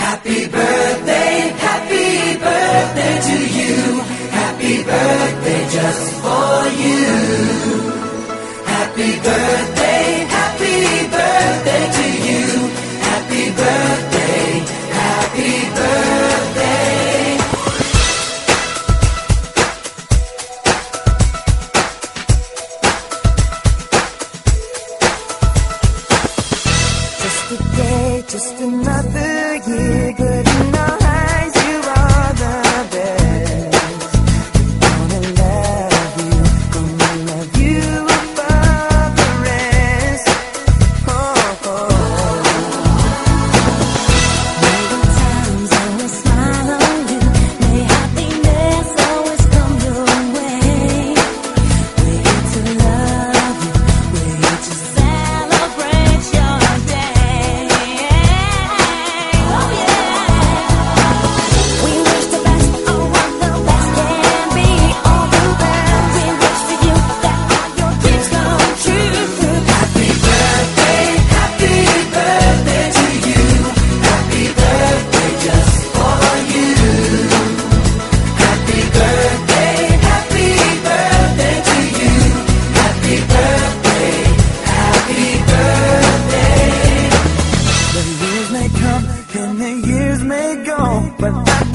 happy birthday to you. Happy birthday just for you. Happy birthday to you. Happy birthday, happy birthday. Just a day, just another year, good in our eyes, you are the best. Gonna love you above the rest. Oh, oh. May the times always smile on you, may happiness always come your way. We're here to love you, we're here to celebrate your day. Oh yeah. We wish the best of what the best can be. All the best we wish for you, that all your dreams come true. Happy birthday to you. Happy birthday just for you. Happy birthday to you. Happy birthday, happy birthday. The years may come and the years may go, but that